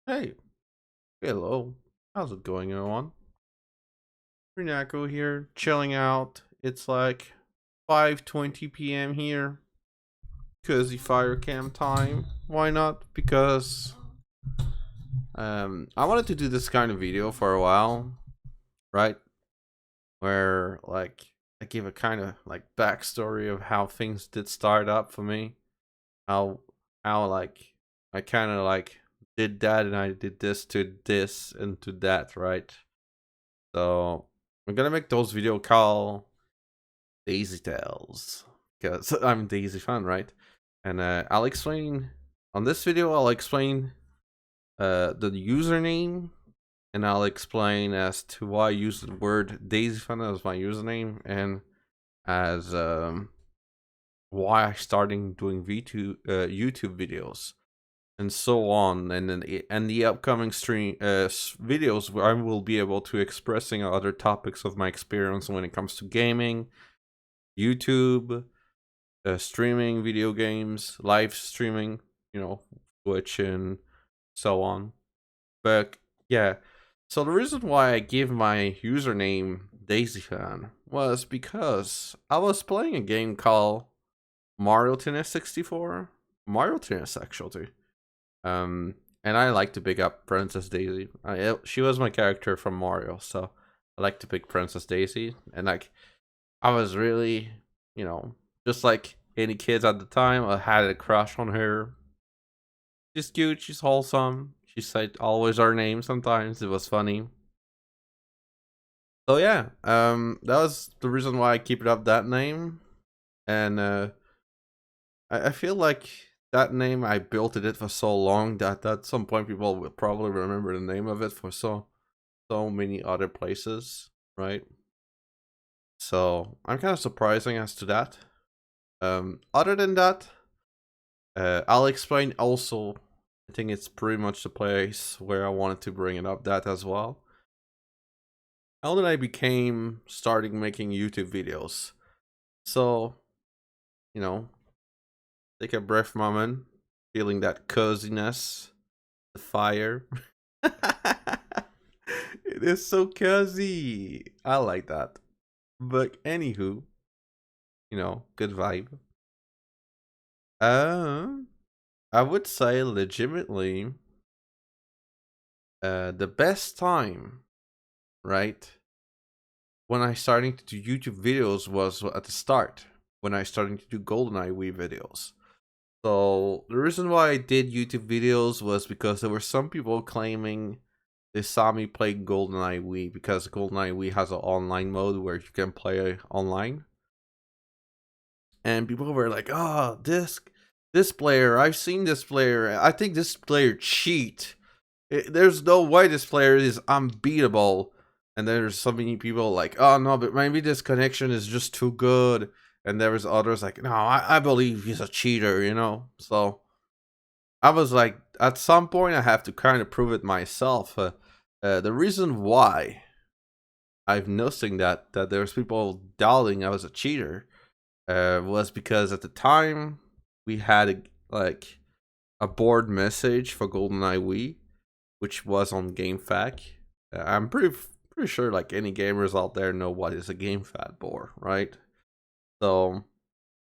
Hey, hello. How's it going, everyone? Renako here, chilling out. It's like 5:20 p.m. here. Cozy fire cam time. Why not? Because I wanted to do this kind of video for a while, right? Where I give a kind of like backstory of how things did start up for me. How how I kind of did that and I did this to this and to that, right? So I'm gonna make those video called Daisytales because I'm a Daisy fan, right? And I'll explain on this video. I'll explain the username, and I'll explain as to why I use the word Daisy fan as my username, and as why I started doing YouTube videos and so on, and then and the upcoming stream videos where I will be able to expressing other topics of my experience when it comes to gaming, YouTube, streaming, video games, live streaming, Twitch and so on. But yeah, so the reason why I gave my username DaisyFan was because I was playing a game called Mario Tennis 64, Mario Tennis actually. Um, and I like to pick up Princess Daisy. She was my character from Mario, so I like to pick Princess Daisy. And I was really, you know, just like any kids at the time, I had a crush on her. She's cute, she's wholesome. She said always our name sometimes. It was funny. So yeah, that was the reason why I keep it up that name. And I feel like that name I built it for so long that at some point people will probably remember the name of it for so many other places, right? So I'm kind of surprising as to that. Other than that, I'll explain also. I think it's pretty much the place where I wanted to bring it up that as well. How did I became starting making YouTube videos? So, you know, take a breath moment, feeling that coziness, the fire. It is so cozy. I like that. But anywho, good vibe. Uh, I would say legitimately, the best time, right? When I starting to do YouTube videos was at the start, when I starting to do GoldenEye Wii videos. So the reason why I did YouTube videos was because there were some people claiming they saw me play GoldenEye Wii because GoldenEye Wii has an online mode where you can play online. And people were like, "Oh, this player, I've seen this player. I think this player cheat. There's no way this player is unbeatable." And then there's so many people like, "Oh no, but maybe this connection is just too good." And there was others like, "No, I believe he's a cheater." So I was like, at some point, I have to kind of prove it myself. The reason why I've noticing that there's people doubting I was a cheater was because at the time we had a board message for GoldenEye Wii, which was on GameFAQ. I'm pretty sure like any gamers out there know what is a GameFAQ board, right? So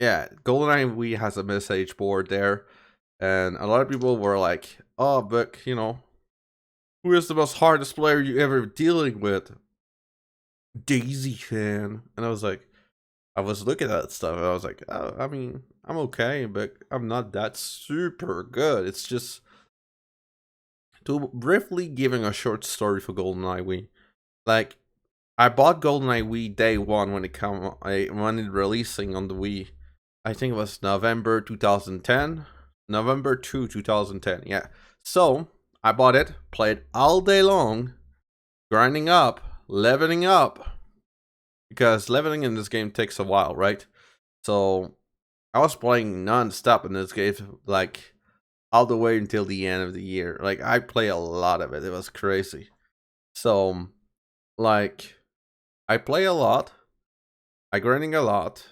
yeah, GoldenEye Wii has a message board there, and a lot of people were like, "Oh, but who is the most hardest player you ever dealing with?" Daisy fan, and I was looking at that stuff, and I was like, "Oh, I mean, I'm okay, but I'm not that super good." It's just to briefly giving a short story for GoldenEye Wii. Like, I bought GoldenEye Wii day one when it releasing on the Wii. I think it was November 2010, November 2010. Yeah. So I bought it, played all day long, grinding up, leveling up, because leveling in this game takes a while, right? So I was playing non-stop in this game, like all the way until the end of the year. Like I play a lot of it. It was crazy. So like I play a lot. I grinding a lot.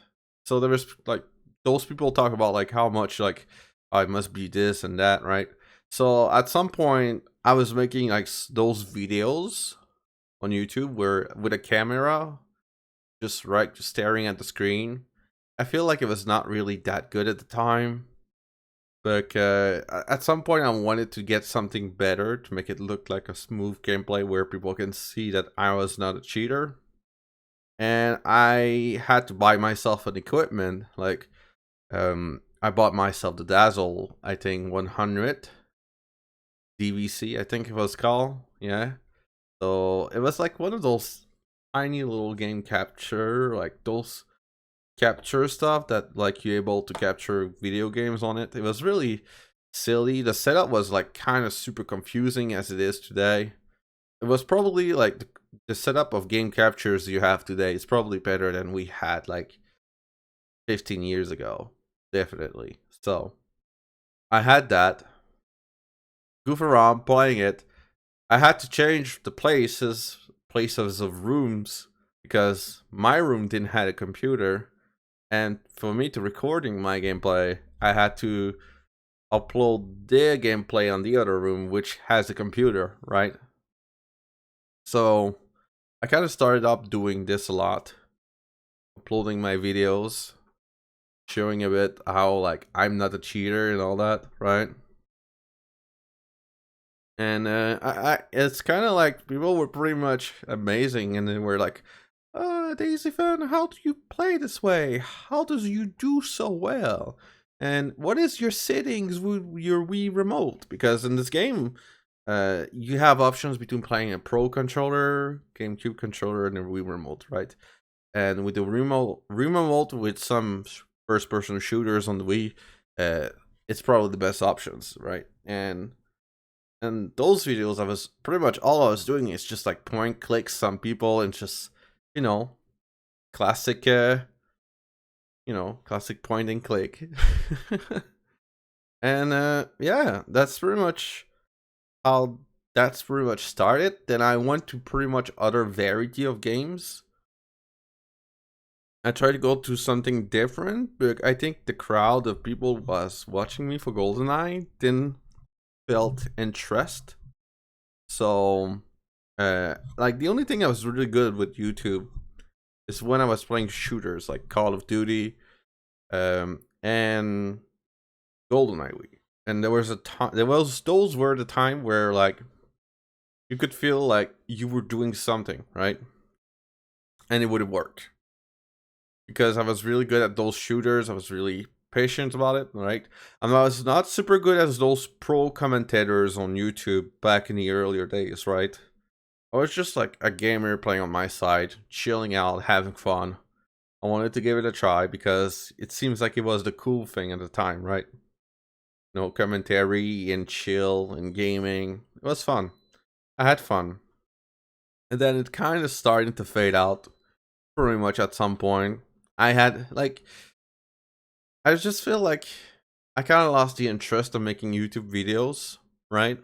So there was like those people talk about like how much like I must be this and that, right? So at some point I was making like those videos on YouTube where with a camera just right just staring at the screen. I feel like it was not really that good at the time. But at some point, I wanted to get something better to make it look like a smooth gameplay where people can see that I was not a cheater. And I had to buy myself an equipment. Like, I bought myself the Dazzle, I think 100 DVC, I think it was called. Yeah. So it was like one of those tiny little game capture, like those capture stuff that like you're able to capture video games on it. It was really silly. The setup was like kind of super confusing as it is today. It was probably like the setup of game captures you have today is probably better than we had like 15 years ago. Definitely. So I had that. Goof around playing it. I had to change the places of rooms because my room didn't have a computer. And for me to recording my gameplay, I had to upload their gameplay on the other room, which has a computer, right? So I kind of started up doing this a lot, uploading my videos, showing a bit how like I'm not a cheater and all that, right? And it's kind of like people were pretty much amazing, and then we're like, Daisy fan, how do you play this way? How does you do so well? And what is your settings with your Wii remote? Because in this game, you have options between playing a Pro controller, GameCube controller, and a Wii remote, right? And with the remote with some first-person shooters on the Wii, it's probably the best options, right? And those videos, I was pretty much all I was doing is just like point click some people and just, you know, classic, classic point and click. And yeah, that's pretty much how that's pretty much started. Then I went to pretty much other variety of games. I tried to go to something different, but I think the crowd of people was watching me for GoldenEye didn't felt interest. So like the only thing I was really good with YouTube is when I was playing shooters like Call of Duty, and GoldenEye Wii. And there was a time, those were the time where like you could feel like you were doing something, right? And it would have worked because I was really good at those shooters. I was really patient about it, right? And I was not super good as those pro commentators on YouTube back in the earlier days, right? I was just like a gamer playing on my side, chilling out, having fun. I wanted to give it a try because it seems like it was the cool thing at the time, right? No commentary and chill and gaming. It was fun. I had fun. And then it kind of started to fade out pretty much at some point. I had like I just feel like I kind of lost the interest of making YouTube videos, right?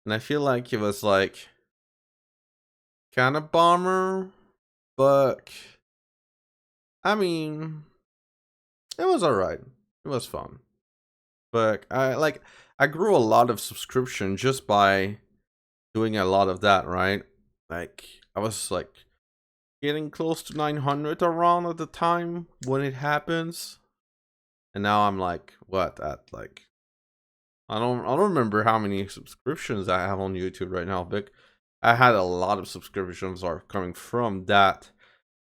And I feel like it was like kind of bummer, but I mean, it was alright. It was fun. But I grew a lot of subscription just by doing a lot of that, right? Like I was like getting close to 900 around at the time when it happens. And now I'm like what at like I don't remember how many subscriptions I have on YouTube right now, but I had a lot of subscriptions are coming from that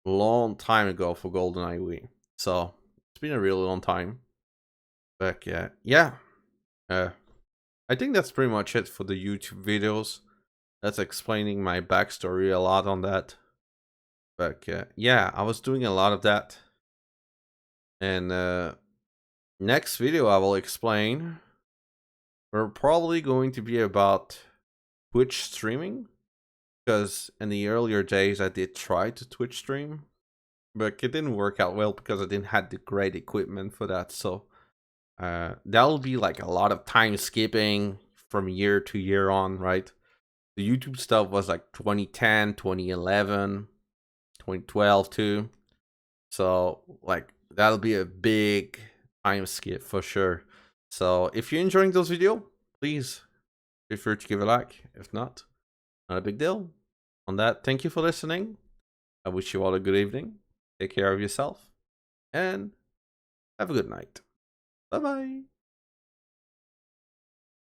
long time ago for GoldenEye Wii. So it's been a really long time. But yeah. I think that's pretty much it for the YouTube videos. That's explaining my backstory a lot on that. But yeah, I was doing a lot of that. And next video I will explain. We're probably going to be about Twitch streaming. Because in the earlier days I did try to Twitch stream. But it didn't work out well because I didn't have the great equipment for that. So that'll be like a lot of time skipping from year to year on, right? The YouTube stuff was like 2010, 2011, 2012 too. So like that'll be a big time skip for sure. So if you're enjoying this video, please feel free to give a like. If not, not a big deal. On that, thank you for listening. I wish you all a good evening. Take care of yourself. And have a good night. Bye-bye.